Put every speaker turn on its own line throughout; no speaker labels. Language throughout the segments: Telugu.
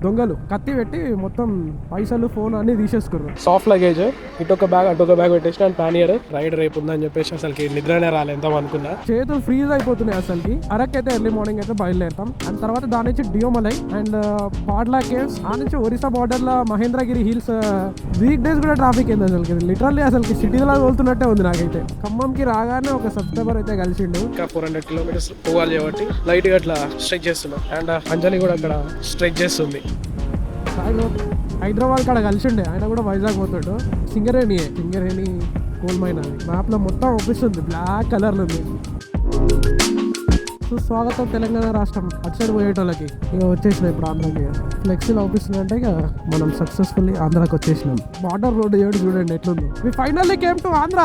దొంగలు కత్తి పెట్టి మొత్తం పైసలు ఫోన్ అన్ని తీసేసుకున్నారు. సాఫ్ట్ లగేజ్ ఇటొక బ్యాగ్ అటొక బ్యాగ్ పెట్టేసిన అండ్ ప్యానియర్ రైడ్ రేపు ఉందని చెప్పేసి అసలుకి నిద్రనే రాలేంతాం అనుకున్నా. చేతులు ఫ్రీజ్ అయిపోతున్నాయి అసలుకి. అరకు అయితే ఎర్లీ మార్నింగ్ అయితే బయలుదేరుతాం అండ్ తర్వాత దాని నుంచి డియోమలై అండ్ పాడ్లా కేవ్స్ ఆ నుంచి ఒరిస్సా బార్డర్ లో మహేంద్రగిరి హిల్స్. వీక్ డేస్ కూడా ట్రాఫిక్ ఏంది అసలుకి, లిటరల్లీ అసలుకి సిటీలో వెళ్తున్నట్టే ఉంది నాకైతే. ఖమ్మంకి రాగానే ఒక సబ్స్క్రైబర్ అయితే కలిసిండు. ఇంకా 400 kilometers పోవాలి కాబట్టి లైట్ గా అట్లా స్ట్రెచ్ చేస్తున్నాం అండ్ అంజలి కూడా అక్కడ స్ట్రెచ్ చేస్తుంది. హైదరాబాద్ కాడ కలిసిండే, ఆయన కూడా వైజాగ్ పోతాడు. సింగరేణి కోల్ మైన్ అది మ్యాప్ లో మొత్తం ఒప్పిస్తుంది, బ్లాక్ కలర్ ఉంది. సుస్వాగతం తెలంగాణ రాష్ట్రం అటు సైడ్ పోయేటోళ్ళకి. ఇక వచ్చేసినాం ఇప్పుడు ఆంధ్రాకి. ఫ్లెక్సీలో అవుపిస్తుంది అంటే ఇక మనం సక్సెస్ఫుల్లీ ఆంధ్రాకి వచ్చేసినాం. బార్డర్ రోడ్ ఏడు చూడండి ఎట్లుంది. We finally came to Andhra.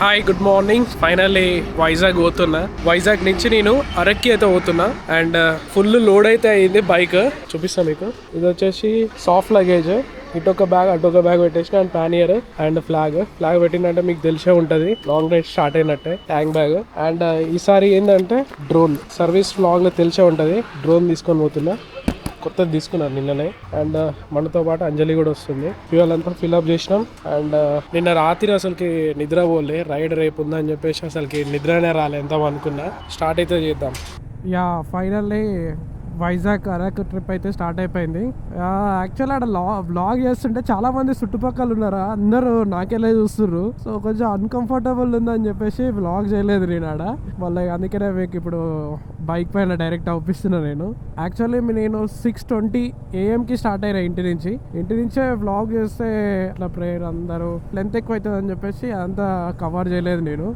Hi, good morning. Finally Vizag పోతున్నా. వైజాగ్ నుంచి నేను అరక్కి అయితే పోతున్నా అండ్ ఫుల్ లోడ్ అయితే అయింది. బైక్ చూపిస్తాను మీకు. ఇది వచ్చేసి సాఫ్ట్ లగేజ్ ఇటొక బ్యాగ్ అటొక బ్యాగ్ పెట్టేసిన అండ్ ప్యానియర్ అండ్ ఫ్లాగ్ పెట్టిందంటే మీకు తెలిసే ఉంటది, లాంగ్ రైడ్ స్టార్ట్ అయినట్టే. ట్యాంక్ బ్యాగ్ అండ్ ఈసారి ఏంటంటే డ్రోన్ సర్వీస్ లాంగ్ లో తెలిసే ఉంటది. డ్రోన్ తీసుకొని పోతున్నా, కొత్తది తీసుకున్నాను నిన్ననే. అండ్ మనతో పాటు అంజలి కూడా వస్తుంది. ఫ్యూయల్ అంతా ఫిల్అప్ చేసినాం అండ్ నిన్న రాత్రి అసలుకి నిద్ర పోలే, రైడ్ రేపు ఉందని చెప్పేసి అసలుకి నిద్రనే రాలే ఎంతాం అనుకున్నా. స్టార్ట్ అయితే చేద్దాం. Yeah finally Vizag Araku trip అయితే స్టార్ట్ అయిపోయింది. యాక్చువల్లీ అక్కడ వ్లాగ్ చేస్తుంటే చాలా మంది చుట్టుపక్కల ఉన్నారా, అందరూ నాకెళ్ళే చూస్తుర్రు. సో కొంచెం అన్కంఫర్టబుల్ ఉందని చెప్పేసి వ్లాగ్ చేయలేదు నేను ఆడ. మళ్ళీ అందుకనే మీకు ఇప్పుడు బైక్ పైన డైరెక్ట్ అవుపిస్తున్నా నేను. యాక్చువల్లీ నేను 6:20 AM స్టార్ట్ అయినా ఇంటి నుంచే వ్లాగ్ చేస్తే ఇట్లా ప్రేయర్ అందరూ లెంత్ ఎక్కువ అవుతుంది అని చెప్పేసి అదంతా కవర్ చేయలేదు నేను.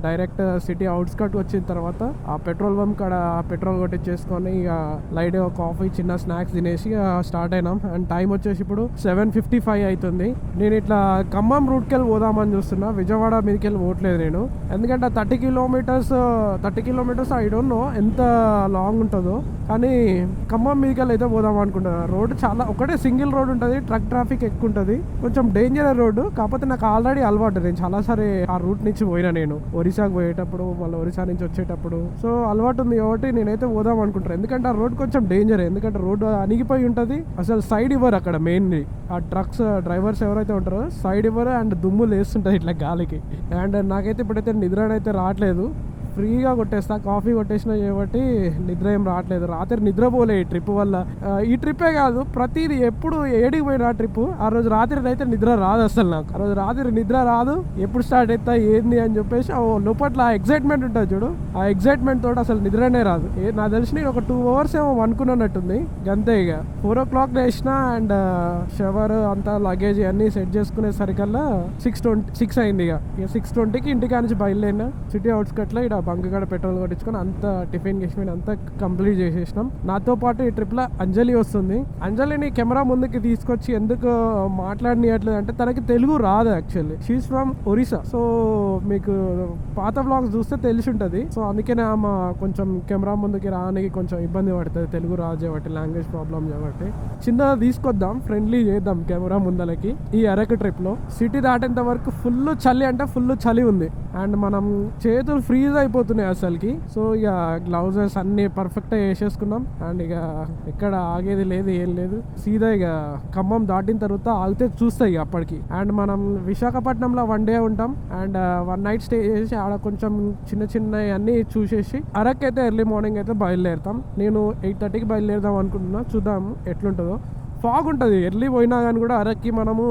డైరెక్ట్ సిటీ అవుట్స్కట్ వచ్చిన తర్వాత ఆ పెట్రోల్ బంక్ కాడ పెట్రోల్ కొట్టించేసుకొని ఇక లైట్ కాఫీ చిన్న స్నాక్స్ తినేసి స్టార్ట్ అయినాం. అండ్ టైం వచ్చేసి ఇప్పుడు 7:55 అవుతుంది. నేను ఇట్లా ఖమ్మం రూట్కి వెళ్ళి పోదామని చూస్తున్నా, విజయవాడ మీదకి వెళ్ళి పోవట్లేదు నేను. ఎందుకంటే 30 kilometers ఐ డోంట్ నో ఎంత లాంగ్ ఉంటుందో, కానీ ఖమ్మం మీదకి వెళ్ళి అయితే పోదాం అనుకుంటున్నా. రోడ్ చాలా ఒకటే సింగిల్ రోడ్ ఉంటుంది, ట్రాఫిక్ ఎక్కువ ఉంటుంది, కొంచెం డేంజర్ రోడ్డు. కాకపోతే నాకు ఆల్రెడీ అలవాటు, నేను చాలాసారి ఆ రూట్ నుంచి పోయినా నేను ఒరిస్సాకు పోయేటప్పుడు, మళ్ళీ ఒరిస్సా నుంచి వచ్చేటప్పుడు. సో అలవాటు ఉంది కాబట్టి నేనైతే పోదాం అనుకుంటాను. ఎందుకంటే ఆ రోడ్ కొంచెం డేంజర్, ఎందుకంటే రోడ్ అణిగిపోయి ఉంటుంది. అసలు సైడ్ ఇవ్వరు అక్కడ, మెయిన్లీ ఆ ట్రక్స్ డ్రైవర్స్ ఎవరైతే ఉంటారో సైడ్ ఇవ్వరు అండ్ దుమ్ము లేస్తుంటుంది ఇట్లా గాలికి. అండ్ నాకైతే ఇప్పుడైతే నిద్ర అయితే రావట్లేదు, ఫ్రీగా కొట్టేస్తా. కాఫీ కొట్టేసినా కాబట్టి నిద్ర ఏం రావట్లేదు. రాత్రి నిద్రపోలే ఈ ట్రిప్ వల్ల. ఈ ట్రిప్పే కాదు, ప్రతిది ఎప్పుడు ఏడికి పోయినా ట్రిప్ ఆ రోజు రాత్రి అయితే నిద్ర రాదు అసలు. నాకు ఆ రోజు రాత్రి నిద్ర రాదు, ఎప్పుడు స్టార్ట్ అవుతా ఏంది అని చెప్పేసి లోపట్ల ఆ ఎగ్జైట్మెంట్ ఉంటుంది చూడు, ఆ ఎగ్జైట్మెంట్ తోటి అసలు నిద్రనే రాదు. నాకు తెలిసి నేను ఒక 2 hours ఏమో అనుకున్నట్టుంది అంతే. ఇక 4 o'clock వేసిన అండ్ షవర్ అంతా లగేజ్ అన్ని సెట్ చేసుకునే సరికల్లా 6:26 అయింది. ఇక 6:20కి ఇంటికి నుంచి బయలుదేరినా. సిటీ అవుట్స్కట్లో ఇక్కడ బంక్ కాడ పెట్రోల్ కొట్టించుకొని అంతా టిఫిన్ గిఫిన్ అంతా కంప్లీట్ చేసేసినాం. నాతో పాటు ఈ ట్రిప్ లో అంజలి వస్తుంది. అంజలిని కెమెరా ముందుకి తీసుకొచ్చి ఎందుకు మాట్లాడనియట్లేదు అంటే తనకి తెలుగు రాదు actually. She's from Orissa. So మీకు పాత వ్లాగ్స్ చూస్తే తెలిసి ఉంటది. సో అందుకనే ఆమె కొంచెం కెమెరా ముందుకి రానికి కొంచెం ఇబ్బంది పడుతుంది, తెలుగు రాదు కాబట్టి, లాంగ్వేజ్ ప్రాబ్లం కాబట్టి. చిన్నగా తీసుకొద్దాం, ఫ్రెండ్లీ చేద్దాం కెమెరా ముందలకి. ఈ అరకు ట్రిప్ లో సిటీ దాటేంత వరకు ఫుల్ చలి అంటే ఫుల్ చలి ఉంది అండ్ మనం చేతులు ఫ్రీజ్ అయిపోతున్నాయి అసలుకి. సో ఇక గ్లౌజెస్ అన్ని పర్ఫెక్ట్ గా వేసేసుకున్నాం అండ్ ఇక ఎక్కడ ఆగేది లేదు, ఏం లేదు. సీదా ఇక ఖమ్మం దాటిన తర్వాత ఆగితే చూస్తాయి ఇక అప్పటికి. అండ్ మనం విశాఖపట్నంలో 1 day ఉంటాం అండ్ 1 night స్టే చేసి ఆడ కొంచెం చిన్న అన్ని చూసేసి అరకు అయితే ఎర్లీ మార్నింగ్ అయితే బయలుదేరుతాం. నేను 8:30కి బయలుదేరుదాం అనుకుంటున్నా, చూద్దాం ఎట్లుంటుందో. ఫాగ్ ఉంటుంది ఎర్లీ పోయినా కానీ కూడా అరక్కి మనము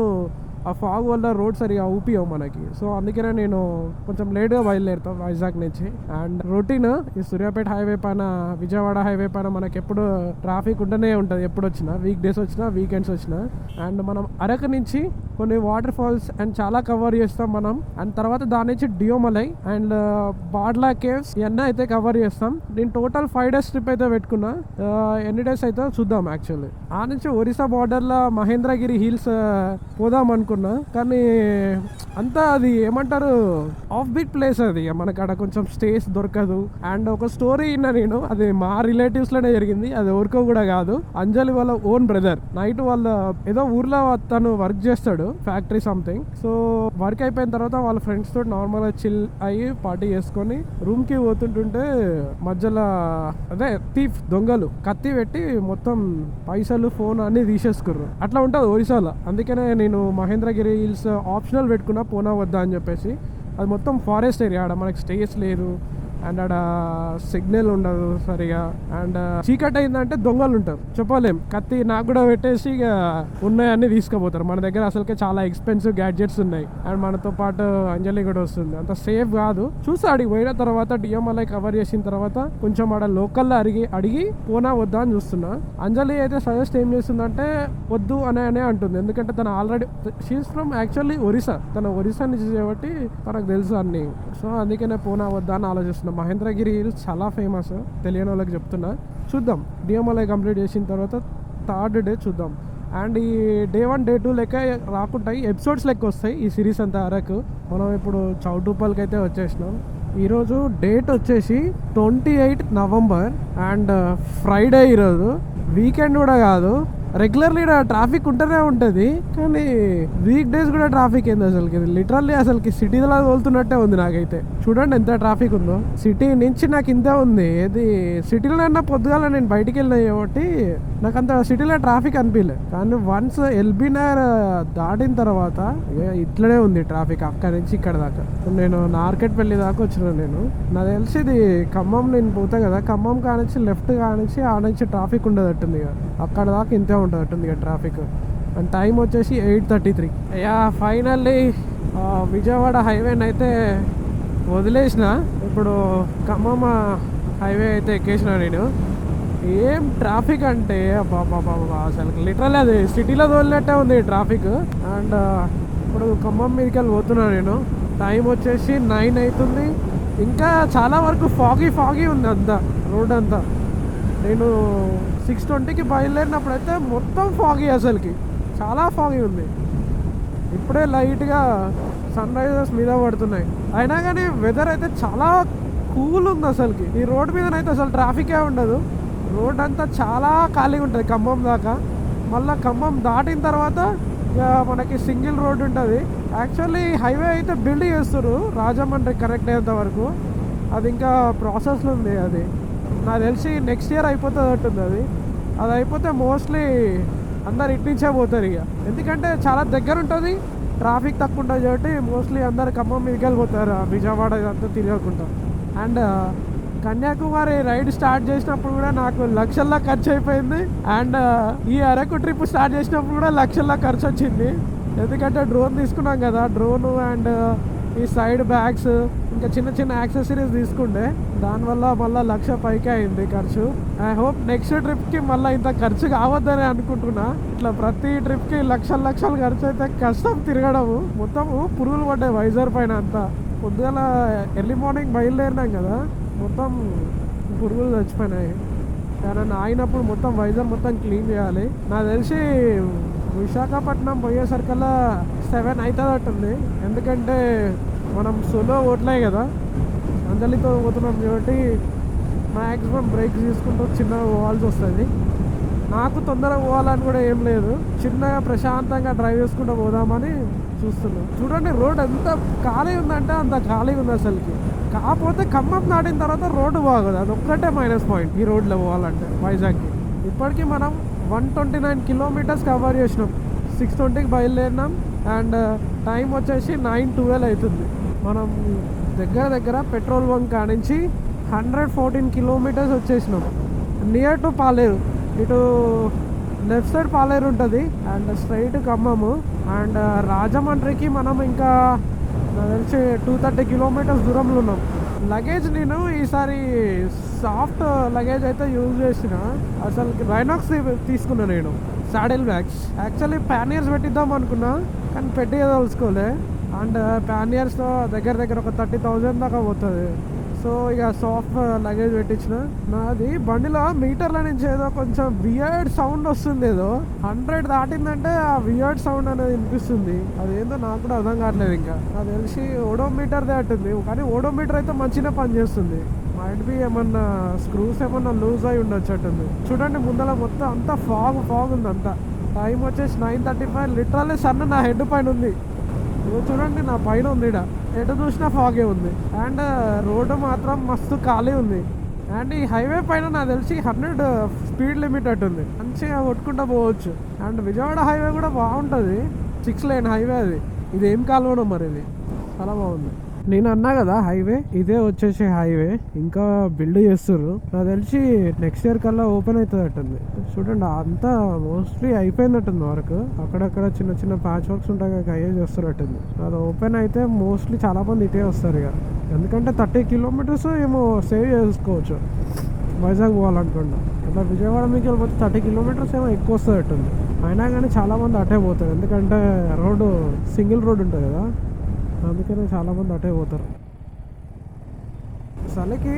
ఆ ఫాగ్ వల్ల రోడ్ సరిగా ఊపియవు మనకి. సో అందుకనే నేను కొంచెం లేట్గా బయలుదేరుతాం వైజాగ్ నుంచి. అండ్ రొటీన్ ఈ సూర్యాపేట హైవే పైన, విజయవాడ హైవే పైన మనకి ఎప్పుడు ట్రాఫిక్ ఉంటూనే ఉంటుంది, ఎప్పుడు వచ్చినా, వీక్ డేస్ వచ్చినా, వీకెండ్స్ వచ్చినా. అండ్ మనం అరకు నుంచి కొన్ని వాటర్ ఫాల్స్ అండ్ చాలా కవర్ చేస్తాం మనం. అండ్ తర్వాత దాని నుంచి డియోమలై అండ్ బాడ్లా కేవ్స్ ఇవన్నీ అయితే కవర్ చేస్తాం. నేను టోటల్ 5 days ట్రిప్ అయితే పెట్టుకున్నా. ఎన్ని డేస్ అయితే చూద్దాం. యాక్చువల్లీ ఆ నుంచి ఒరిస్సా బార్డర్లో మహేంద్రగిరి హిల్స్ పోదాం అనుకున్నా. అనుకున్నా, కానీ అంతా అది ఏమంటారు ఆఫ్ బీట్ ప్లేస్ అది, మనకు అక్కడ కొంచెం స్టేస్ దొరకదు. అండ్ ఒక స్టోరీ విన్నా నేను, అది మా రిలేటివ్స్ లోనే జరిగింది, అది ఎవరికో కూడా కాదు, అంజలి వాళ్ళ ఓన్ బ్రదర్. నైట్ వాళ్ళ ఏదో ఊర్లో తను వర్క్ చేస్తాడు, ఫ్యాక్టరీ సంథింగ్. సో వర్క్ అయిపోయిన తర్వాత వాళ్ళ ఫ్రెండ్స్ తోటి నార్మల్ గా చిల్ అయ్యి పార్టీ చేసుకొని రూమ్ కి పోతుంటుంటే మధ్యలో అదే థీఫ్ దొంగలు కత్తి పెట్టి మొత్తం పైసలు ఫోన్ అన్ని తీసేసుకుర్రు. అట్లా ఉంటుంది ఒరిస్సాలో. అందుకనే నేను మహేంద్రగిరి హిల్స్ ఆప్షనల్ పెట్టుకున్నా, పోనా వద్దా అని చెప్పేసి. అది మొత్తం ఫారెస్ట్ ఏరియా, ఆడ మనకి స్టేస్ లేదు అండ్ ఆడ సిగ్నల్ ఉండదు సరిగా. అండ్ చీకటి అయిందంటే దొంగలు ఉంటారు, చెప్పలేం. కత్తి నాకు కూడా పెట్టేసి ఇక ఉన్నాయన్నీ తీసుకుపోతారు. మన దగ్గర అసలుకే చాలా ఎక్స్పెన్సివ్ గ్యాడ్జెట్స్ ఉన్నాయి, అండ్ మనతో పాటు అంజలి కూడా వస్తుంది. అంత సేఫ్ కాదు. చూసి అడిగి పోయిన తర్వాత డిఎంఎల్ఐ కవర్ చేసిన తర్వాత కొంచెం ఆడ లోకల్లో అడిగి పోనా వద్దా అని చూస్తున్నా. అంజలి అయితే సజెస్ట్ ఏం చేస్తుందంటే వద్దు అనే అంటుంది, ఎందుకంటే తను already she is from actually Orissa, తన ఒరిస్సా నుంచి కాబట్టి తనకు తెలుసు అన్ని. సో అందుకనే పోనా వద్దా అని ఆలోచిస్తున్నా. మహేంద్రగిరి హిల్స్ చాలా ఫేమస్, తెలియని వాళ్ళకి చెప్తున్నా. చూద్దాం, డిఎంఎల్ఐ కంప్లీట్ చేసిన తర్వాత థర్డ్ డే చూద్దాం. అండ్ ఈ డే 1 డే 2 లెక్క రాకుంటాయి, ఎపిసోడ్స్ లెక్క వస్తాయి ఈ సిరీస్ అంతా అరకు. మనం ఇప్పుడు చౌటుప్పల్కి అయితే వచ్చేసినాం. ఈరోజు డేట్ వచ్చేసి 28 నవంబర్ అండ్ ఫ్రైడే. ఈరోజు వీకెండ్ కూడా కాదు, రెగ్యులర్లీ ట్రాఫిక్ ఉంటూనే ఉంటుంది, కానీ వీక్ డేస్ కూడా ట్రాఫిక్ ఏంది అసలుకి. లిటరల్లీ అసలుకి సిటీలో తోలుతున్నట్టే ఉంది నాకైతే. చూడండి ఎంత ట్రాఫిక్ ఉందో. సిటీ నుంచి నాకు ఇంతే ఉంది. ఏది సిటీలో అన్నా పొద్దుగాల నేను బయటికి వెళ్ళినా కాబట్టి నాకు అంత సిటీలో ట్రాఫిక్ అనిపించలేదు, కానీ వన్స్ ఎల్బీ నగర్ దాటిన తర్వాత ఇట్లనే ఉంది ట్రాఫిక్ అక్కడి నుంచి ఇక్కడ దాకా. నేను నార్కెట్పల్లి దాకా వచ్చిన. నేను నాకు తెలిసి ఇది ఖమ్మం, నేను పోతా కదా, ఖమ్మం కానించి లెఫ్ట్ కానించి ఆ నుంచి ట్రాఫిక్ ఉండదట్టుంది. అక్కడ దాకా ఇంతే ఉంటుంది ట్రాఫిక్. అండ్ టైం వచ్చేసి 8:33. ఫైనల్లీ విజయవాడ హైవేని అయితే వదిలేసిన. ఇప్పుడు ఖమ్మం హైవే అయితే ఎక్కేసిన నేను. ఏం ట్రాఫిక్ అంటే బాబా అసలు లిటరల్లీ అది సిటీలో తోలినట్టే ఉంది ట్రాఫిక్. అండ్ ఇప్పుడు ఖమ్మం మీదకి వెళ్ళి పోతున్నా నేను. టైం వచ్చేసి 9 అవుతుంది. ఇంకా చాలా వరకు ఫాగీ ఉంది అంతా, రోడ్ అంతా. నేను 6:20కి బయలుదేరినప్పుడైతే మొత్తం ఫాగీ, అసలుకి చాలా ఫాగీ ఉంది. ఇప్పుడే లైట్గా సన్ రైజర్స్ మీద పడుతున్నాయి, అయినా కానీ వెదర్ అయితే చాలా కూల్ ఉంది అసలుకి. ఈ రోడ్ మీదనైతే అసలు ట్రాఫికే ఉండదు, రోడ్ అంతా చాలా ఖాళీగా ఉంటుంది ఖమ్మం దాకా. మళ్ళీ ఖమ్మం దాటిన తర్వాత ఇక మనకి సింగిల్ రోడ్ ఉంటుంది. యాక్చువల్లీ హైవే అయితే బిల్డ్ చేస్తారు రాజమండ్రి కనెక్ట్ అయ్యేంత వరకు, అది ఇంకా ప్రాసెస్లో ఉంది. అది నాకు తెలిసి నెక్స్ట్ ఇయర్ అయిపోతుంది అంటుంది. అది అయిపోతే మోస్ట్లీ అందరు ఇట్టించే పోతారు ఇక, ఎందుకంటే చాలా దగ్గర ఉంటుంది, ట్రాఫిక్ తక్కువ ఉంటుంది కాబట్టి మోస్ట్లీ అందరు ఖమ్మం మీదకి వెళ్ళిపోతారు, విజయవాడ ఇదంతా తిరగకుండా. అండ్ కన్యాకుమారి రైడ్ స్టార్ట్ చేసినప్పుడు కూడా నాకు లక్షల్లో ఖర్చు అయిపోయింది. అండ్ ఈ అరకు ట్రిప్ స్టార్ట్ చేసినప్పుడు కూడా లక్షల్లో ఖర్చు వచ్చింది, ఎందుకంటే డ్రోన్ తీసుకున్నాం కదా, డ్రోను అండ్ ఈ సైడ్ బ్యాగ్స్ ఇంకా చిన్న చిన్న యాక్సెసరీస్ తీసుకుంటే దానివల్ల మళ్ళీ 1,00,000 పైకే అయింది ఖర్చు. ఐ హోప్ నెక్స్ట్ ట్రిప్కి మళ్ళీ ఇంత ఖర్చు కావద్దని అనుకుంటున్నా. ఇట్లా ప్రతి ట్రిప్కి లక్షలు ఖర్చు అయితే కష్టం తిరగడము. మొత్తము పురుగులు పడ్డాయి వైజాగ్ పైన అంతా. పొద్దుగల ఎర్లీ మార్నింగ్ బయలుదేరినాం కదా, మొత్తం పురుగులు చచ్చిపోయినాయి. కానీ ఆగినప్పుడు మొత్తం వైజాగ్ మొత్తం క్లీన్ చేయాలి. నాకు తెలిసి విశాఖపట్నం పోయేసరికల్లా 7 అవుతుంది, ఎందుకంటే మనం సోలో ఓట్లే కదా, అంజలితో పోతున్నాం కాబట్టి మ్యాక్సిమం బ్రేక్స్ తీసుకుంటూ చిన్నగా పోవాల్సి వస్తుంది. నాకు తొందరగా పోవాలని కూడా ఏం లేదు, చిన్నగా ప్రశాంతంగా డ్రైవ్ చేసుకుంటూ పోదామని చూస్తున్నాం. చూడండి రోడ్ ఎంత ఖాళీ ఉందంటే అంత ఖాళీ ఉంది అసలుకి. కాకపోతే ఖమ్మం దాటిన తర్వాత రోడ్డు బాగోదు, అది ఒక్కటే మైనస్ పాయింట్ ఈ రోడ్లో పోవాలంటే వైజాగ్కి. ఇప్పటికీ మనం 129 కిలోమీటర్స్ కవర్ చేసినాం. 6:20కి బయలుదేరినాం అండ్ టైం వచ్చేసి 9:12 అవుతుంది. మనం దగ్గర పెట్రోల్ బంక్ కానించి 114 కిలోమీటర్స్ వచ్చేసినాం. నియర్ టు పాలేరు, ఇటు లెఫ్ట్ సైడ్ పాలేరు ఉంటుంది అండ్ స్ట్రైట్ ఖమ్మము. అండ్ రాజమండ్రికి మనం ఇంకా నాకు తెలిసి 230 కిలోమీటర్స్ దూరంలో ఉన్నాం. లగేజ్ నేను ఈసారి సాఫ్ట్ లగేజ్ అయితే యూజ్ చేసిన, అసలు రైనాక్స్ తీసుకున్నా నేను, సాడిల్ బ్యాగ్స్. యాక్చువల్లీ ప్యానియర్స్ పెట్టిద్దాం అనుకున్నా కానీ పెట్టి తెలుసుకోలే. అండ్ ప్యానియర్స్తో దగ్గర ఒక 30,000 దాకా పోతుంది. సో ఇక సాఫ్ట్ లగేజ్ పెట్టించిన. నాది బండిలో మీటర్ల నుంచి ఏదో కొంచెం వియర్డ్ సౌండ్ వస్తుంది, ఏదో 100 దాటిందంటే ఆ వియర్డ్ సౌండ్ అనేది వినిపిస్తుంది. అదేందో నాకు కూడా అర్థం కావట్లేదు. ఇంకా నాకు తెలిసి ఓడోమీటర్ దాటింది, కానీ ఓడోమీటర్ అయితే మంచిగా పనిచేస్తుంది. మైట్ బి ఏమన్నా స్క్రూస్ ఏమన్నా లూజ్ అయి ఉండొచ్చట్టుంది. చూడండి ముందర మొత్తం అంతా ఫాగ్ ఉంది అంతా. టైం వచ్చేసి 9:35. లిటరల్లీ సన్ నా హెడ్ పైన ఉంది. చూడండి నా పైన ఉంది, ఎటు చూసినా ఫాగే ఉంది. అండ్ రోడ్డు మాత్రం మస్తు ఖాళీ ఉంది. అండ్ ఈ హైవే పైన నాకు తెలిసి 100 స్పీడ్ లిమిట్ అట్టుంది, మంచిగా కొట్టుకుంటూ పోవచ్చు. అండ్ విజయవాడ హైవే కూడా బాగుంటుంది, 6 లేన్ హైవే అది. ఇది ఏం కాలువనో మరి, ఇది చాలా బాగుంది. నేను అన్నా కదా హైవే, ఇదే వచ్చేసి హైవే. ఇంకా బిల్డ్ చేస్తుర్రు, నాకు తెలిసి నెక్స్ట్ ఇయర్ కల్లా ఓపెన్ అవుతుంది అట్టుంది. చూడండి అంతా మోస్ట్లీ అయిపోయినట్టుంది వర్క్. అక్కడక్కడ చిన్న చిన్న ప్యాచ్ వర్క్స్ ఉంటాయి, అయ్యే చేస్తున్నట్టుంది. అది ఓపెన్ అయితే మోస్ట్లీ చాలా మంది ఇటే వస్తారు ఇక, ఎందుకంటే 30 కిలోమీటర్స్ ఏమో సేవ్ చేసుకోవచ్చు వైజాగ్ పోవాలనుకుంటా. అట్లా విజయవాడ మీకు వెళ్ళిపోతే 30 కిలోమీటర్స్ ఏమో ఎక్కువ వస్తుంది అట్టుంది. అయినా కానీ చాలా మంది అటే పోతారు, ఎందుకంటే రోడ్డు సింగిల్ రోడ్ ఉంటుంది కదా, అందుకనే చాలామంది అటే పోతారు. చలికి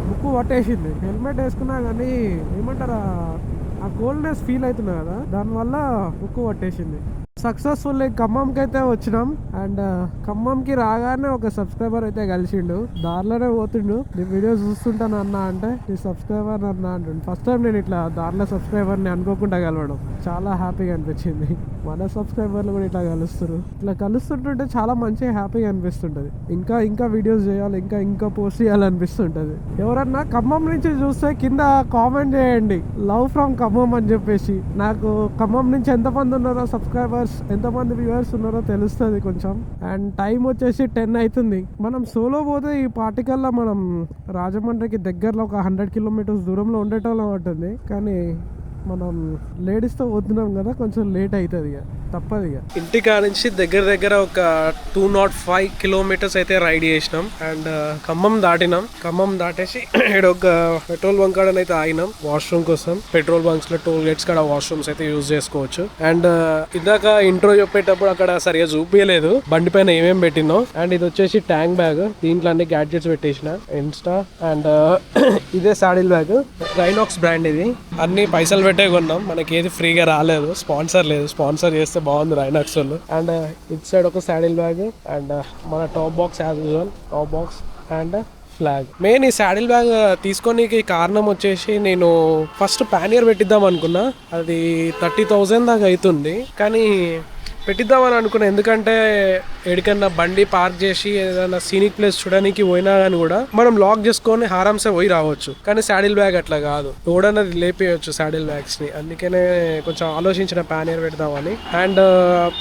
ముక్కు పట్టేసింది. హెల్మెట్ వేసుకున్నా కానీ ఏమంటారు, ఆ కోల్డ్నెస్ ఫీల్ అవుతున్నా కదా, దానివల్ల ముక్కు పట్టేసింది. సక్సెస్ఫుల్లీ ఖమ్మంకి అయితే వచ్చినాం. అండ్ ఖమ్మంకి రాగానే ఒక సబ్స్క్రైబర్ అయితే కలిసిండు, దారిలోనే పోతుండు. నీ వీడియో చూస్తుంటాను అన్న అంటే, నీ సబ్స్క్రైబర్ అన్న అంటుండు. ఫస్ట్ టైం నేను ఇట్లా దారిలో సబ్స్క్రైబర్ని అనుకోకుండా కలవడం చాలా హ్యాపీగా అనిపించింది. మన సబ్స్క్రైబర్లు కూడా ఇట్లా కలుస్తారు. ఇట్లా కలుస్తుంటుంటే చాలా మంచిగా హ్యాపీగా అనిపిస్తుంటది. ఇంకా వీడియోస్ చేయాలి, ఇంకా పోస్ట్ చేయాలనిపిస్తుంటది. ఎవరన్నా ఖమ్మం నుంచి చూస్తే కింద కామెంట్ చేయండి, లవ్ ఫ్రమ్ ఖమ్మం అని చెప్పేసి. నాకు ఖమ్మం నుంచి ఎంతమంది ఉన్నారో సబ్స్క్రైబర్స్, ఎంతమంది వ్యూవర్స్ ఉన్నారో తెలుస్తుంది కొంచెం. అండ్ టైం వచ్చేసి 10 అవుతుంది. మనం సోలో పోతే ఈ పార్టికల్లా మనం రాజమండ్రికి దగ్గరలో ఒక 100 కిలోమీటర్స్ దూరంలో ఉండేటోళ్ళం ఉంటుంది. కానీ మనం లేడీస్తో పోతున్నాం కదా, కొంచెం లేట్ అవుతుంది, ఇక తప్పదు. ఇక ఇంటికా నుంచి దగ్గర ఒక 205 కిలోమీటర్స్ అయితే రైడ్ చేసినాం. అండ్ ఖమ్మం దాటినాం. ఖమ్మం దాటేసి ఇక్కడ ఒక పెట్రోల్ బంక్ కాడ అయితే ఆగినాం వాష్రూమ్ కోసం. పెట్రోల్ బంక్స్ లో టోల్ గేట్స్ కాడ వాష్రూమ్స్ అయితే యూజ్ చేసుకోవచ్చు. అండ్ ఇందాక ఇంట్రో చెప్పేటప్పుడు అక్కడ సరిగా చూపించలేదు బండి పైన ఏమేమి పెట్టినో. అండ్ ఇది వచ్చేసి ట్యాంక్ బ్యాగ్, దీంట్లో అన్ని గ్యాడ్జెట్స్ పెట్టేసిన, ఇన్స్టా. అండ్ ఇదే సాడిల్ బ్యాగ్, రైనాక్స్ బ్రాండ్. ఇది అన్ని పైసలు పెట్టే కొన్నాం, మనకి ఏది ఫ్రీగా రాలేదు, స్పాన్సర్ లేదు. స్పాన్సర్ చేస్తే బాగుంది రైనాక్స్ వాళ్ళు. అండ్ ఇట్ సైడ్ ఒక సాడిల్ బ్యాగ్. అండ్ మన top box as usual, top box and flag. Main ఈ సాడిల్ బ్యాగ్ తీసుకోనికి కారణం వచ్చేసి, నేను ఫస్ట్ పానియర్ పెట్టిద్దాం అనుకున్నా, అది 30,000 దాకా అవుతుంది. కానీ పెట్టిద్దామని అనుకున్నా, ఎందుకంటే ఎక్కడికన్నా బండి పార్క్ చేసి ఏదైనా సీనిక్ ప్లేస్ చూడడానికి పోయినా కానీ కూడా మనం లాక్ చేసుకొని ఆరామ్సే పోయి రావచ్చు. కానీ సాడిల్ బ్యాగ్ అట్లా కాదు, రోడన్నది లేపేయచ్చు సాడిల్ బ్యాగ్స్ ని. అందుకనే కొంచెం ఆలోచించిన పానియర్ పెడదామని. అండ్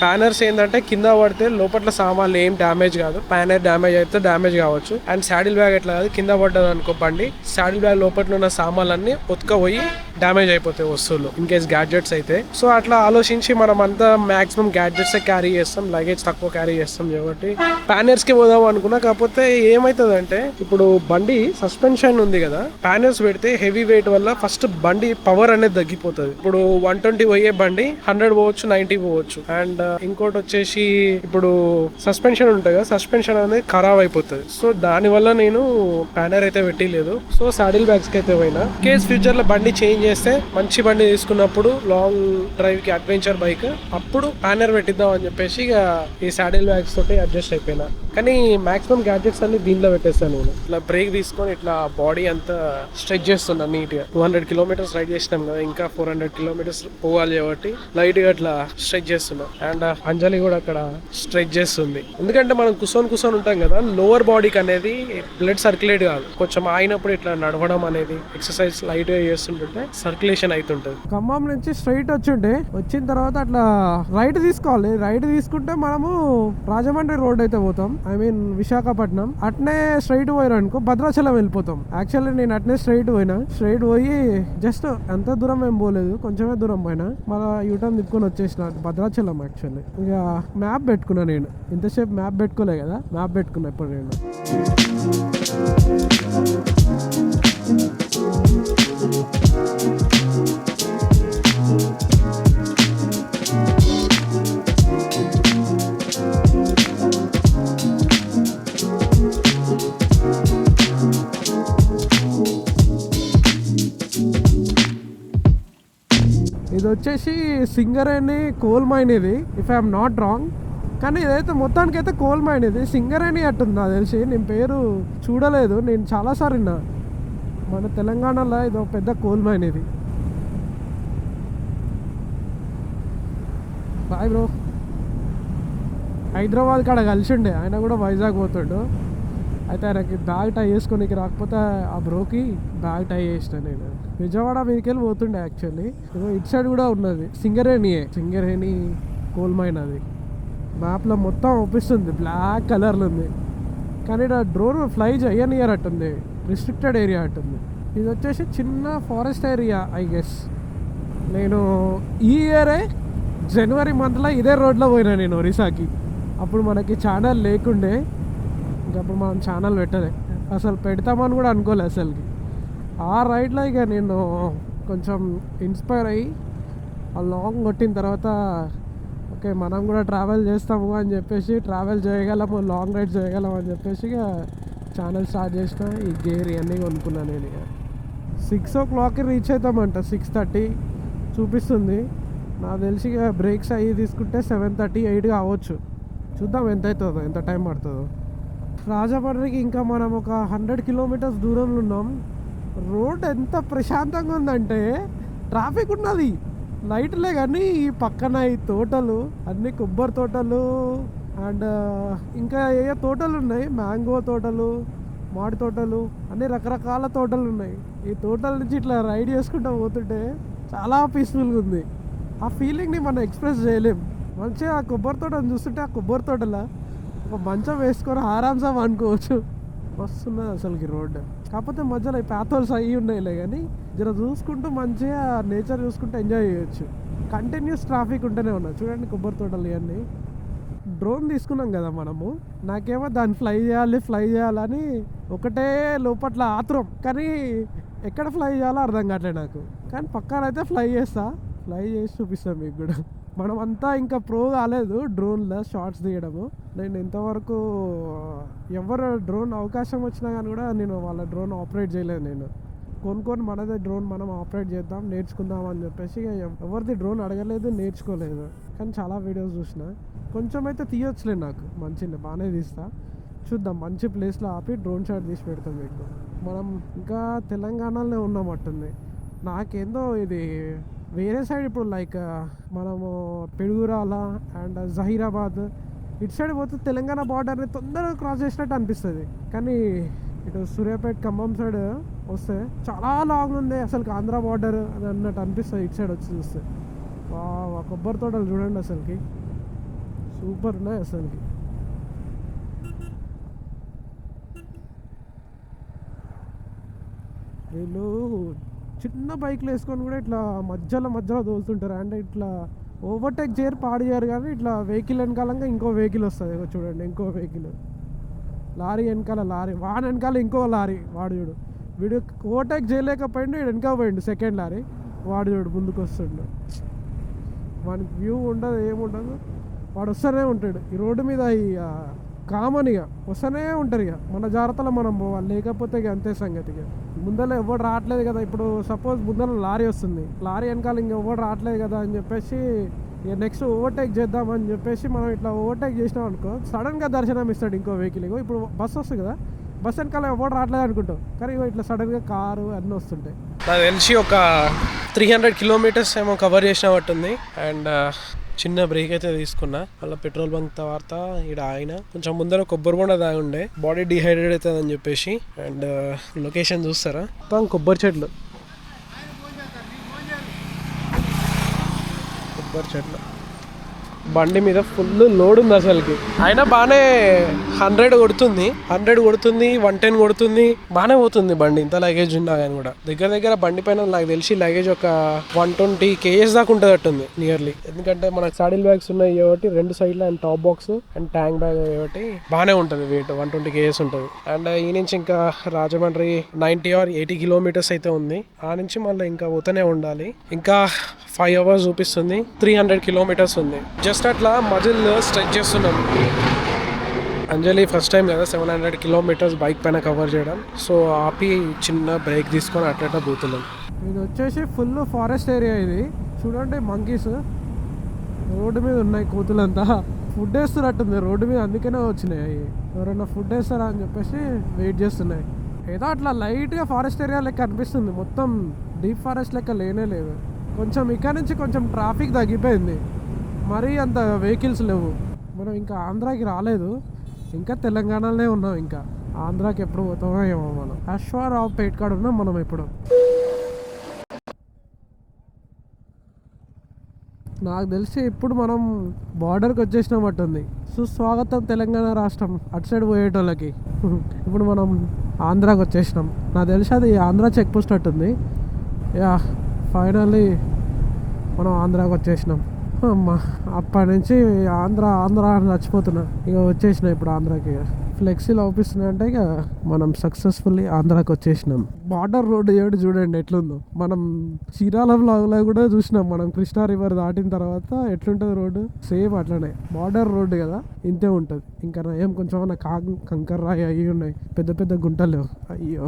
పానర్స్ ఏంటంటే కింద పడితే లోపల సామాన్లు ఏం డ్యామేజ్ కాదు, పానర్ డ్యామేజ్ అయితే డ్యామేజ్ కావచ్చు. అండ్ సాడిల్ బ్యాగ్ ఎట్లా కాదు, కింద పడ్డది అనుకో బండి, సాడిల్ బ్యాగ్ లోపల ఉన్న సామాన్లన్నీ ఉతకపోయి డ్యామేజ్ అయిపోతాయి వస్తువులు, ఇన్ కేస్ గ్యాడ్జెట్స్ అయితే. సో అట్లా ఆలోచించి మనం అంతా మాక్సిమం గ్యాడ్జెట్స్ క్యారీ చేస్తాం, లగేజ్ తక్కువ క్యారీ చేస్తాం కాబట్టి పానర్స్ కి పోదాం అనుకున్నా. కాకపోతే ఏమైతుంది అంటే, ఇప్పుడు బండి సస్పెన్షన్ ఉంది కదా, పానర్స్ పెడితే హెవీ వెయిట్ వల్ల ఫస్ట్ బండి పవర్ అనేది తగ్గిపోతుంది. ఇప్పుడు 120 పోయే బండి 100 పోవచ్చు, 90 పోవచ్చు. అండ్ ఇంకోటి వచ్చేసి, ఇప్పుడు సస్పెన్షన్ ఉంటుంది కదా, సస్పెన్షన్ అనేది ఖరాబ్ అయిపోతుంది. సో దాని వల్ల నేను పానర్ అయితే పెట్టలేదు. సో సాడిల్ బ్యాగ్స్ కి అయితే పోయినా. కేస్ ఫ్యూచర్ లో బండి చేంజ్ చేస్తే, మంచి బండి తీసుకున్నప్పుడు లాంగ్ డ్రైవ్ కి అడ్వెంచర్ బైక్, అప్పుడు పానర్ పెట్టిద్దాం అని చెప్పేసి ఇక ఈ సాడిల్ బ్యాగ్స్ తోటి అడ్జస్ట్ అయిపోయినా. కానీ మాక్సిమం గ్యాడ్జెట్స్ అన్ని దీనిలో పెట్టేస్తాను నేను. ఇట్లా బ్రేక్ తీసుకొని ఇట్లా బాడీ అంతా స్ట్రెచ్ చేస్తున్నా నీట్ గా. 200 కిలోమీటర్స్ రైడ్ చేసినాం కదా, ఇంకా 400 కిలోమీటర్స్ పోవాలి కాబట్టి లైట్ గా ఇట్లా స్ట్రెచ్ చేస్తున్నా. అండ్ అంజలి కూడా అక్కడ స్ట్రెచ్ చేస్తుంది, ఎందుకంటే మనం కూర్చొని ఉంటాం కదా, లోవర్ బాడీకి అనేది బ్లడ్ సర్క్యులేట్ కాదు. కొంచెం ఆగినప్పుడు ఇట్లా నడవడం అనేది, ఎక్సర్సైజ్ లైట్ గా చేస్తుంటే సర్క్యులేషన్ అవుతుంటది. ఖమ్మం నుంచి స్ట్రైట్ వచ్చిన తర్వాత అట్లా రైట్ తీసుకోవాలి. రైట్ తీసుకుంటే మనము రాజమండ్రి రోడ్ అయితే పోతాం, ఐ మీన్ విశాఖపట్నం. అట్నే స్ట్రైట్ పోయినా అనుకో భద్రాచలం వెళ్ళిపోతాం. యాక్చువల్లీ నేను అట్నే స్ట్రైట్ పోయి జస్ట్ ఎంత దూరం ఏం పోలేదు, కొంచెమే దూరం పోయినా, మళ్ళీ యూటర్న్ తిప్పుకొని వచ్చేసిన భద్రాచలం. యాక్చువల్లీ ఇక మ్యాప్ పెట్టుకున్నా నేను, ఇంతసేపు మ్యాప్ పెట్టుకోలే కదా, మ్యాప్ పెట్టుకున్నా ఇప్పుడు నేను. ఇది వచ్చేసి సింగరేణి కోల్ మైన్ ఇది, ఇఫ్ ఐఎమ్ నాట్ రాంగ్. కానీ ఇదైతే మొత్తానికి అయితే కోల్ మైన్ ఇది, సింగరేణి అట్టుంది నాకు తెలిసి. నేను పేరు చూడలేదు, నేను చాలాసార్లు విన్నా. మన తెలంగాణలో ఇది ఒక పెద్ద కోల్ మైన్ ఇది. Bye bro. హైదరాబాద్ కాడ కలిసి ఉండే, ఆయన కూడా వైజాగ్ పోతాడు. అయితే ఆయనకి బ్యాగ్ టై చేసుకోనికి రాకపోతే ఆ బ్రోకి బ్యాగ్ టై చేసిన నేను. విజయవాడ మీదకి వెళ్ళి పోతుండే యాక్చువల్లీ. ఇటు సైడ్ కూడా ఉన్నది సింగరేణి కోల్ మైన్. అది మ్యాప్లో మొత్తం చూపిస్తుంది, బ్లాక్ కలర్లో ఉంది. కానీ ఇక్కడ డ్రోన్ ఫ్లై చేయనియరట్టుంది, రిస్ట్రిక్టెడ్ ఏరియా అట్టుంది. ఇది వచ్చేసి చిన్న ఫారెస్ట్ ఏరియా ఐ గెస్. నేను ఈ ఇయరే జనవరి మంత్లో ఇదే రోడ్లో పోయినా నేను ఒరిస్సాకి. అప్పుడు మనకి ఛానల్ లేకుండే, ఇంకప్పుడు మనం ఛానల్ పెట్టలే, అసలు పెడతామని కూడా అనుకోలే అసలుకి. ఆ రైడ్లో ఇక నేను కొంచెం ఇన్స్పైర్ అయ్యి ఆ లాంగ్ కొట్టిన తర్వాత ఓకే మనం కూడా ట్రావెల్ చేస్తాము అని చెప్పేసి, ట్రావెల్ చేయగలము, లాంగ్ రైడ్ చేయగలం అని చెప్పేసి ఇక ఛానల్ స్టార్ట్ చేసిన. ఈ గేర్ ఇవన్నీ కొనుక్కున్నాను నేను. ఇక 6 o'clock రీచ్ అవుతామంట, 6:30 చూపిస్తుంది. నాకు తెలిసి ఇక బ్రేక్స్ అయ్యి తీసుకుంటే 7:30, 8 కావచ్చు. చూద్దాం ఎంత అవుతుందో, ఎంత టైం పడుతుందో. రాజమండ్రికి ఇంకా మనం ఒక 100 kilometers దూరంలో ఉన్నాం. రోడ్ ఎంత ప్రశాంతంగా ఉందంటే ట్రాఫిక్ ఉన్నది, లైట్లే, కానీ ఈ పక్కన ఈ తోటలు అన్ని కొబ్బరి తోటలు అండ్ ఇంకా ఏ తోటలు ఉన్నాయి, మ్యాంగో తోటలు, మామిడి తోటలు, అన్ని రకరకాల తోటలు ఉన్నాయి. ఈ తోటల నుంచి ఇట్లా రైడ్ చేసుకుంటూ పోతుంటే చాలా పీస్ఫుల్గా ఉంది. ఆ ఫీలింగ్ని మనం ఎక్స్ప్రెస్ చేయలేం. మంచిగా ఆ కొబ్బరి తోటను చూస్తుంటే ఆ కొబ్బరి తోటలో ఒక మంచం వేసుకొని ఆరాంసా అనుకోవచ్చు. వస్తున్నది అసలుకి రోడ్డు. కాకపోతే మధ్యలో ఈ ప్యాథోల్స్ అవి ఉన్నాయిలే, కానీ జర చూసుకుంటూ మంచిగా నేచర్ చూసుకుంటూ ఎంజాయ్ చేయొచ్చు. కంటిన్యూస్ ట్రాఫిక్ ఉంటూనే ఉన్నది. చూడండి కొబ్బరి తోటలు ఇవన్నీ. డ్రోన్ తీసుకున్నాం కదా మనము, నాకేమో దాన్ని ఫ్లై చేయాలని ఒకటే లోపట్ల ఆత్రం, కానీ ఎక్కడ ఫ్లై చేయాలో అర్థం కావట్లేదు నాకు. కానీ పక్కనైతే ఫ్లై చేసి చూపిస్తాం మీకు కూడా. మనం అంతా ఇంకా ప్రో కాలేదు డ్రోన్లో షార్ట్స్ తీయడము. నేను ఇంతవరకు ఎవరు డ్రోన్ అవకాశం వచ్చినా కానీ కూడా నేను వాళ్ళ డ్రోన్ ఆపరేట్ చేయలేదు. నేను కొనుక్కొని మనదే డ్రోన్ మనం ఆపరేట్ చేద్దాం, నేర్చుకుందాం అని చెప్పేసి ఎవరిది డ్రోన్ అడగలేదు, నేర్చుకోలేదు. కానీ చాలా వీడియోస్ చూసిన, కొంచెం అయితే తీయొచ్చులే, నాకు మంచిగా బాగానే తీస్తా. చూద్దాం, మంచి ప్లేస్లో ఆపి డ్రోన్ షాట్ తీసి పెడతాం మీకు. మనం ఇంకా తెలంగాణలోనే ఉన్నమట్టుంది. నాకేందో ఇది వేరే సైడ్, ఇప్పుడు లైక్ మనము పిడుగురాల అండ్ జహీరాబాద్ ఇటు సైడ్ పోతే తెలంగాణ బార్డర్ని తొందరగా క్రాస్ చేసినట్టు అనిపిస్తుంది. కానీ ఇటు సూర్యాపేట ఖమ్మం సైడ్ వస్తే చాలా లాంగ్ ఉంది అసలు, ఆంధ్ర బార్డర్ అని అన్నట్టు అనిపిస్తుంది ఇటు సైడ్ వచ్చి చూస్తే. కొబ్బరి తోటలు చూడండి అసలుకి సూపర్ ఉన్నాయి అసలుకి. వీళ్ళు చిన్న బైక్లు వేసుకొని కూడా ఇట్లా మధ్యలో తోలుతుంటారు. అంటే ఇట్లా ఓవర్టేక్ చేయరు, పాడు చేయరు, కానీ ఇట్లా వెహికల్ వెనకాలంగా ఇంకో వెహికల్ వస్తుంది. చూడండి, ఇంకో వెహికల్, లారీ వెనకాల లారీ, వాడి వెనకాల ఇంకో లారీ. వాడు చూడు, వీడు ఓవర్టేక్ చేయలేకపోయిండు, వీడు వెనక పోయిండు సెకండ్ లారీ. వాడు చూడు ముందుకు వస్తుండు, వానికి వ్యూ ఉండదు, ఏముండదు, వాడు వస్తూనే ఉంటాడు. ఈ రోడ్డు మీద ఇక కామన్ ఇక వస్తూనే ఉంటారు. ఇక మన జాగ్రత్తలో మనం పోవాలి, లేకపోతే ఇక అంతే సంగతి. ఇక ముందర ఎవరు రావట్లేదు కదా, ఇప్పుడు సపోజ్ ముందర లారీ వస్తుంది, లారీ వెనకాల ఇంక ఎవరు రావట్లేదు కదా అని చెప్పేసి ఇక నెక్స్ట్ ఓవర్టేక్ చేద్దామని చెప్పేసి మనం ఇట్లా ఓవర్టేక్ చేసినాం అనుకో, సడన్గా దర్శనం ఇస్తాడు ఇంకో వెహికల్. ఇప్పుడు బస్సు వస్తుంది కదా, బస్ వెనకాల ఎవరు రావట్లేదు అనుకుంటాం, కానీ ఇట్లా సడన్గా కారు అన్నీ వస్తుంటాయి. నాకు తెలిసి ఒక 300 kilometers ఏమో కవర్ చేసినట్టుంది. అండ్ చిన్న బ్రేక్ అయితే తీసుకున్నా, అలా పెట్రోల్ బంక్ తర్వాత ఇక్కడ ఆయన కొంచెం ముందర కొబ్బరి బొండ దాగి ఉండే, బాడీ డిహైడ్రేట్ అవుతుంది అని చెప్పేసి. అండ్ లొకేషన్ చూస్తారా, మొత్తం కొబ్బరి చెట్లు. బండి మీద ఫుల్ లోడ్ ఉంది అసలుకి. అయినా బాగానే 100 కొడుతుంది, 110 కొడుతుంది, బాగానే పోతుంది బండి. ఇంత లగేజ్ ఉన్నా కానీ కూడా దగ్గర బండి పైన నాకు తెలిసి లగేజ్ ఒక 120 kgs దాకా ఉంటుంది అట్టుంది నియర్లీ. ఎందుకంటే మనకు సాడిల్ బ్యాగ్స్ ఉన్నాయి కాబట్టి 2 సైడ్లో, and top box and tank bag కాబట్టి బాగానే ఉంటుంది వెయిట్, 120 kgs ఉంటుంది. అండ్ ఈ నుంచి ఇంకా రాజమండ్రి 90 or 80 kilometers అయితే ఉంది. ఆ నుంచి మళ్ళీ ఇంకా పోతూనే ఉండాలి. ఇంకా 5 hours చూపిస్తుంది, 300 kilometers ఉంది. జస్ట్ అట్లా మజిల్ స్ట్రెచ్ చేస్తున్నాం. అంజలి ఫస్ట్ టైం కదా 700 kilometers బైక్ పైన కవర్ చేయడం. సో ఆపి చిన్న బ్రేక్ తీసుకొని అట్లా పోతున్నాం. ఇది వచ్చేసి ఫుల్ ఫారెస్ట్ ఏరియా. ఇది చూడండి మంకీస్ రోడ్డు మీద ఉన్నాయి, కోతులంతా ఫుడ్ వేస్తున్నట్టుంది రోడ్డు మీద, అందుకనే వచ్చినాయి అవి. ఎవరైనా ఫుడ్ వేస్తారా అని చెప్పేసి వెయిట్ చేస్తున్నాయి. ఏదో అట్లా లైట్గా ఫారెస్ట్ ఏరియా లెక్క అనిపిస్తుంది, మొత్తం డీప్ ఫారెస్ట్ లెక్క లేనే లేదు. కొంచెం ఇక్కడ నుంచి కొంచెం ట్రాఫిక్ తగ్గిపోయింది, మరీ అంత వెహికల్స్ లేవు. మనం ఇంకా ఆంధ్రాకి రాలేదు, ఇంకా తెలంగాణలోనే ఉన్నాం. ఇంకా ఆంధ్రాకి ఎప్పుడు పోతామో ఏమో. మనం అశ్వారావు పేట్ కాడ ఉన్నాం మనం ఇప్పుడు. నాకు తెలిసి ఇప్పుడు మనం బార్డర్కి వచ్చేసినట్టుంది. సుస్వాగతం తెలంగాణ రాష్ట్రం అటు సైడ్ పోయేటోళ్ళకి. ఇప్పుడు మనం ఆంధ్రాకి వచ్చేసినాం. నాకు తెలిసి అది ఆంధ్రా చెక్ పోస్ట్ అట్టుంది. యా ఫైనల్లీ మనం ఆంధ్రాకి వచ్చేసినాం. అమ్మా అప్పటి నుంచి ఆంధ్ర ఆంధ్ర అని చచ్చిపోతున్నా. ఇక వచ్చేసినా ఇప్పుడు ఆంధ్రాకి. ఫ్లెక్సీలు అవుపిస్తున్నాయి అంటే ఇక మనం సక్సెస్ఫుల్లీ ఆంధ్రాకి వచ్చేసినాం. బార్డర్ రోడ్డు ఏడు చూడండి ఎట్లుందో. మనం చీరాల బ్లాగ్లో కూడా చూసినాం. మనం కృష్ణా రివర్ దాటిన తర్వాత ఎట్లుంటుంది రోడ్డు, సేమ్ అట్లనే బార్డర్ రోడ్డు కదా, ఇంతే ఉంటుంది. ఇంకా ఏం కొంచెం కంకర రాయి అవి ఉన్నాయి, పెద్ద పెద్ద గుంటలు. అయ్యో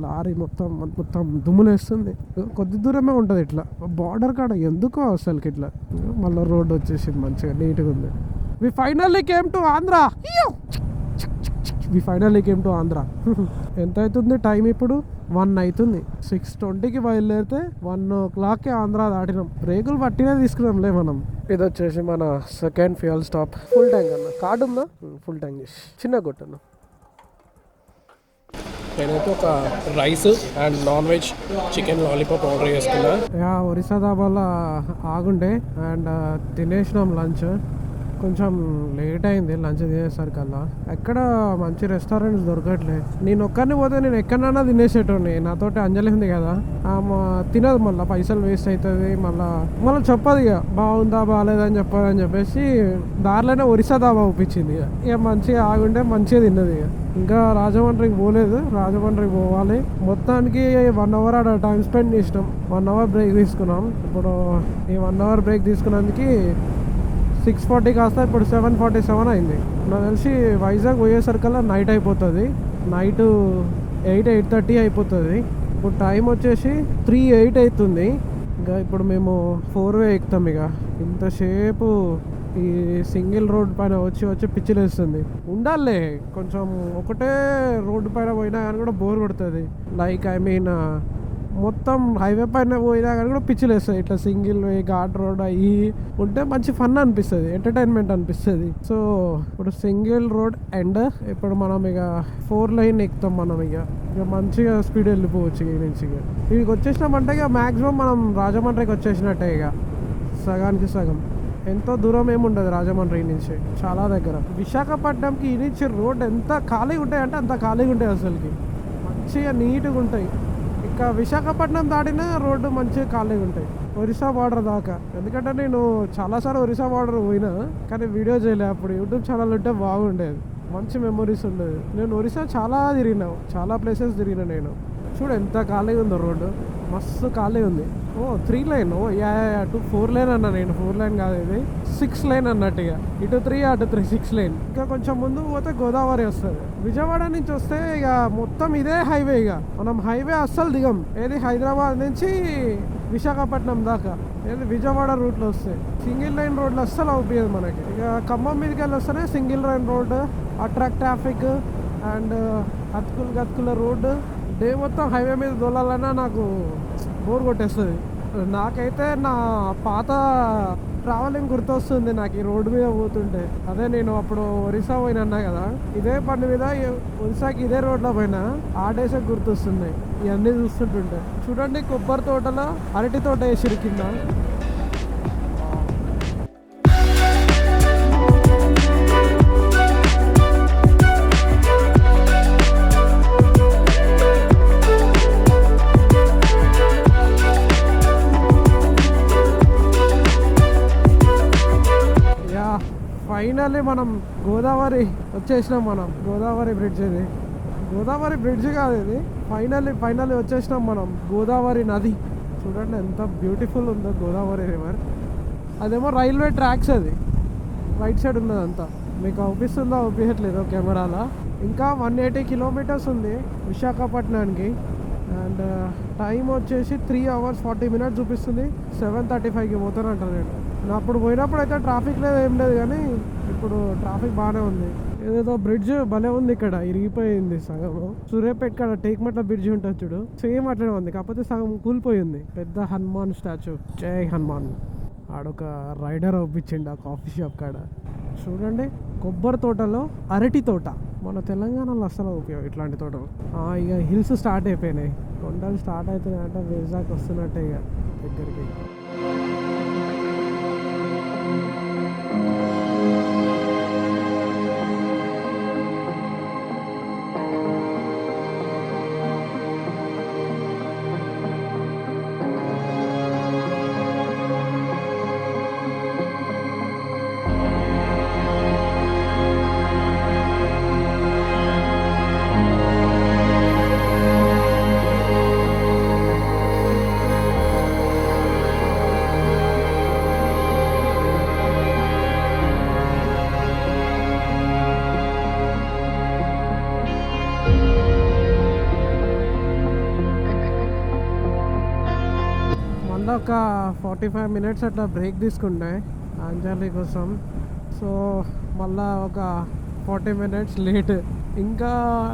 లారీ మొత్తం దుమ్ములేస్తుంది. కొద్ది దూరమే ఉంటుంది ఇట్లా బార్డర్ కాడ. ఎందుకో అసలుకి ఇట్లా మళ్ళీ రోడ్డు వచ్చేసింది మంచిగా నీట్గా ఉంది. We finally came to Andhra. Andhra. ఎంత అవుతుంది టైం ఇప్పుడు? 1 అవుతుంది. 6:20కి బయలుదేరితే 1 o'clockకి ఆంధ్ర దాటినాం. బ్రేకులు పట్టినే తీసుకున్నాంలే మనం. ఇది వచ్చేసి మన second fuel stop. Full tank అన్న, కార్డు ఉందా? ఫుల్ ట్యాంక్ చేసి చిన్న కొట్టను. నేనైతే ఒక rice and non veg chicken lollipop order చేసుకున్నా. ఒరిస్సా దాబాలో ఆగుండే అండ్ తినేసినాం లంచ్. కొంచెం లేట్ అయింది లంచ్ తినేసరికల్లా. ఎక్కడ మంచి రెస్టారెంట్స్ దొరకట్లే. నేను ఒక్కరిని పోతే నేను ఎక్కడైనా తినేసేటోని. నాతోటి అంజలి ఉంది కదా, ఆమె తినదు, మళ్ళీ పైసలు వేస్ట్ అవుతుంది. మళ్ళీ చెప్పదు ఇక బాగుందా బాగాలేదని చెప్పదని చెప్పేసి దారిలోనే ఒరిస్సా దాబా ఒప్పించింది. ఇక మంచిగా ఆగుంటే మంచిగా తిన్నది. ఇంకా రాజమండ్రికి పోలేదు, రాజమండ్రికి పోవాలి. మొత్తానికి 1 hour ఆడ టైం స్పెండ్ చేసినాం. 1 hour బ్రేక్ తీసుకున్నాం. ఇప్పుడు ఈ 1 hour బ్రేక్ తీసుకున్నందుకు 6:40 కాస్త ఇప్పుడు 7:47 అయింది. నాకు తెలిసి వైజాగ్ పోయేసరికల్లా నైట్ అయిపోతుంది. నైట్ 8-8:30 అయిపోతుంది. ఇప్పుడు టైం వచ్చేసి 3:08 అవుతుంది. ఇంకా ఇప్పుడు మేము 4-way ఎక్కుతాం. ఇక ఇంతసేపు ఈ సింగిల్ రోడ్ పైన వచ్చి పిచ్చిలేస్తుంది. ఉండాలే కొంచెం, ఒకటే రోడ్డు పైన పోయినా కానీ కూడా బోర్ కొడుతుంది. లైక్ మొత్తం హైవే పైన పోయినా కానీ కూడా పిచ్చిలేస్తుంది. ఇట్లా సింగిల్ వే ఘాట్ రోడ్ అయ్యి ఉంటే మంచి ఫన్ అనిపిస్తుంది, ఎంటర్టైన్మెంట్ అనిపిస్తుంది. సో ఇప్పుడు సింగిల్ రోడ్ అండ్ ఇప్పుడు మనం ఇక 4 lane ఎక్కుతాం. మనం ఇక మంచిగా స్పీడ్ వెళ్ళిపోవచ్చు. ఇక నుంచి ఇక్కడికి వచ్చేసినామంటే ఇక మ్యాక్సిమం మనం రాజమండ్రికి వచ్చేసినట్టే. ఇక సగానికి సగం. ఎంతో దూరం ఏముండదు రాజమండ్రి నుంచి, చాలా దగ్గర. విశాఖపట్నంకి ఈ నుంచి రోడ్ ఎంత ఖాళీగా ఉంటాయి అంటే అంత ఖాళీగా ఉంటాయి. అసలుకి మంచిగా నీట్గా ఉంటాయి. ఇంకా విశాఖపట్నం దాటిన రోడ్డు మంచిగా ఖాళీగా ఉంటాయి ఒరిస్సా బార్డర్ దాకా. ఎందుకంటే నేను చాలాసార్లు ఒరిస్సా బార్డర్ పోయినా కానీ వీడియో చేయలే. అప్పుడు యూట్యూబ్ ఛానల్ ఉంటే బాగుండేది, మంచి మెమొరీస్ ఉండేది. నేను ఒరిస్సా చాలా తిరిగినా, చాలా ప్లేసెస్ తిరిగినా. నేను చూడు ఎంత ఖాళీగా ఉందో రోడ్డు, మస్తు ఖాళీ ఉంది. 3 lane. అటు 4 lane అన్నా నేను. 4 lane కాదు, ఇది 6 lane అన్నట్టు. ఇక ఇటు 3 అటు 3 6 lane. ఇంకా కొంచెం ముందు పోతే గోదావరి వస్తుంది. విజయవాడ నుంచి వస్తే ఇక మొత్తం ఇదే హైవే. ఇక మనం హైవే అస్సలు దిగం. ఏది హైదరాబాద్ నుంచి విశాఖపట్నం దాకా ఏది విజయవాడ రూట్లో వస్తే సింగిల్ లైన్ రోడ్లు అస్సలు అవుతుంది మనకి. ఇక ఖమ్మం మీదకి వెళ్ళి వస్తేనే single line road, attract traffic and గతుకుల రోడ్డు. డే మొత్తం హైవే మీద దొలాలన్నా నాకు బోర్ కొట్టేస్తుంది. నాకైతే నా పాత ట్రావెలింగ్ గుర్తొస్తుంది నాకు ఈ రోడ్డు మీద పోతుంటే. అదే నేను అప్పుడు ఒరిస్సా పోయినా కదా, ఇదే బండి మీద ఒరిస్సాకి ఇదే రోడ్లో పోయినా. ఆ డేసే గుర్తొస్తున్నాయి ఇవన్నీ చూస్తుంటుంటే. చూడండి కొబ్బరి తోటలో అరటి తోట వేసిరు కింద. ఫైనల్లీ మనం గోదావరి వచ్చేసినాం. మనం గోదావరి బ్రిడ్జ్, ఇది గోదావరి బ్రిడ్జ్ కాదు, ఇది ఫైనల్లీ వచ్చేసినాం మనం. గోదావరి నది చూడండి ఎంత బ్యూటిఫుల్ ఉందో గోదావరి రివర్. అదేమో రైల్వే ట్రాక్స్, అది రైట్ సైడ్ ఉన్నదంతా. మీకు అవుపిస్తుందో అవుపించట్లేదు కెమెరాలో. ఇంకా 180 kilometers ఉంది విశాఖపట్నానికి. అండ్ టైం వచ్చేసి 3 hours 40 minutes చూపిస్తుంది. 7:35కి పోతానంట నేను. అప్పుడు పోయినప్పుడు అయితే ట్రాఫిక్ లేదు, ఏం లేదు, కానీ ఇప్పుడు ట్రాఫిక్ బాగానే ఉంది. ఏదేదో బ్రిడ్జ్ భలే ఉంది ఇక్కడ, ఇరిగిపోయింది సగం. సూర్యాపేట కాడ టేక్మట్ల బ్రిడ్జ్ ఉంటుంది చూడు, సేమ్ అట్లనే ఉంది, కాకపోతే సగం కూలిపోయింది. పెద్ద హనుమాన్ స్టాచ్యూ, జై హనుమాన్. ఆడొక రైడర్ ఒప్పించిండు ఆ కాఫీ షాప్ కాడ. చూడండి, కొబ్బరి తోటలో అరటి తోట. మన తెలంగాణలో అసలు ఉపయోగం ఇట్లాంటి తోటలు. ఇక హిల్స్ స్టార్ట్ అయిపోయినాయి, కొండలు స్టార్ట్ అవుతున్నాయి అంటే వైజాగ్ వస్తున్నట్టే ఇక దగ్గరికి. ఒక 45 minutes అట్లా బ్రేక్ తీసుకుంటే అంజలి కోసం. సో మళ్ళా ఒక 40 minutes లేట్. ఇంకా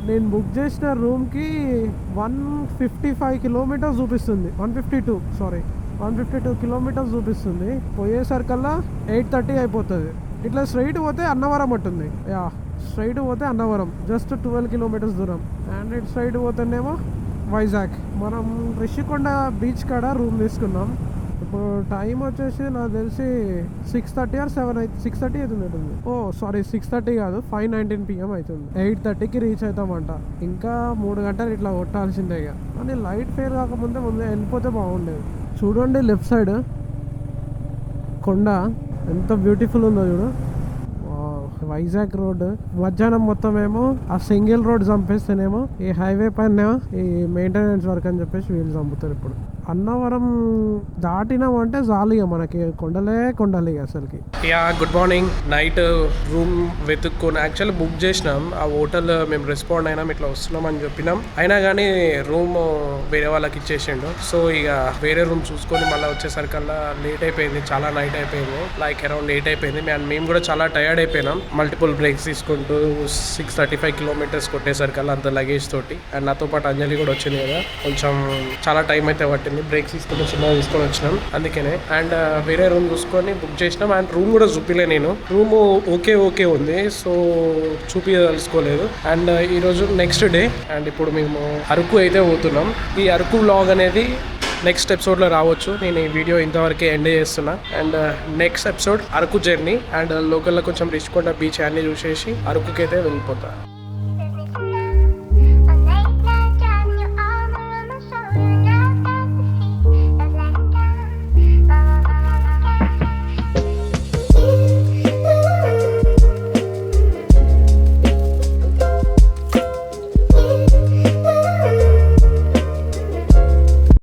నేను బుక్ చేసిన రూమ్కి 155 kilometers చూపిస్తుంది, 152 kilometers చూపిస్తుంది. పోయేసరికల్లా 8:30 అయిపోతుంది. ఇట్లా స్ట్రైట్ పోతే అన్నవరం ఉంటుంది. స్ట్రైట్ పోతే అన్నవరం జస్ట్ 12 kilometers దూరం. అండ్ ఇటు స్ట్రైట్ పోతేనేమో వైజాగ్. మనం రిషికొండ బీచ్ కాడ రూమ్ తీసుకున్నాం. ఇప్పుడు టైం వచ్చేసి నాకు తెలిసి 6:30 or 7 6:30 అవుతుంది. 6:30 కాదు, 5:19 PM అవుతుంది. 8:30కి రీచ్ అవుతామంట. ఇంకా 3 గంటలు ఇట్లా కొట్టాల్సిందే ఇక. కానీ లైట్ ఫెయిర్ కాకముందే ముందే వెళ్ళిపోతే బాగుండేది. చూడండి లెఫ్ట్ సైడ్ కొండ ఎంత బ్యూటిఫుల్ ఉందో చూడు. వైజాగ్ రోడ్ మధ్యాహ్నం మొత్తం ఏమో ఆ సింగిల్ రోడ్ చంపేస్తేనేమో ఈ హైవే పైన ఈ మెయింటెనెన్స్ వర్క్ అని చెప్పేసి వీళ్ళు చంపుతారు. ఇప్పుడు అన్నవరం దాటినామంటే చాలు ఇక మనకి కొండలే అసలుకి. Good morning. నైట్ రూమ్ వెతుక్కొని యాక్చువల్లీ బుక్ చేసినాం. ఆ హోటల్ మేము రెస్పాండ్ అయినాం, ఇట్లా వస్తున్నాం అని చెప్పినాం. అయినా కానీ రూమ్ వేరే వాళ్ళకి ఇచ్చేసిండు. సో ఇక వేరే రూమ్ చూసుకొని మళ్ళీ వచ్చేసరికల్లా లేట్ అయిపోయింది, చాలా నైట్ అయిపోయింది, లైక్ అరౌండ్ 8 అయిపోయింది. మేము కూడా చాలా టయర్డ్ అయిపోయినాం. మల్టిపుల్ బ్రేక్స్ తీసుకుంటూ 635 kilometers కొట్టేసరికల్లా అంత లగేజ్ తోటి. అండ్ నాతో పాటు అంజలి కూడా వచ్చింది కదా, కొంచెం చాలా టైం అయితే పట్టింది. బ్రేక్స్ తీసుకుంటే చిన్నగా తీసుకొని వచ్చినాం అందుకనే. అండ్ వేరే రూమ్ చూసుకొని బుక్ చేసినాం. అండ్ రూమ్ కూడా చూపిలే నేను, రూమ్ ఓకే ఉంది, సో చూపించదలుచుకోలేదు. అండ్ ఈరోజు నెక్స్ట్ డే. అండ్ ఇప్పుడు మేము అరకు అయితే పోతున్నాం. ఈ అరకు వ్లాగ్ అనేది నెక్స్ట్ ఎపిసోడ్లో రావచ్చు. నేను ఈ వీడియో ఇంతవరకే ఎండ్ చేస్తున్నా. And next episode Araku journey. And లోకల్లో కొంచెం రిషికొండ బీచ్ అన్నీ చూసేసి అరకుకైతే వెళ్ళిపోతా.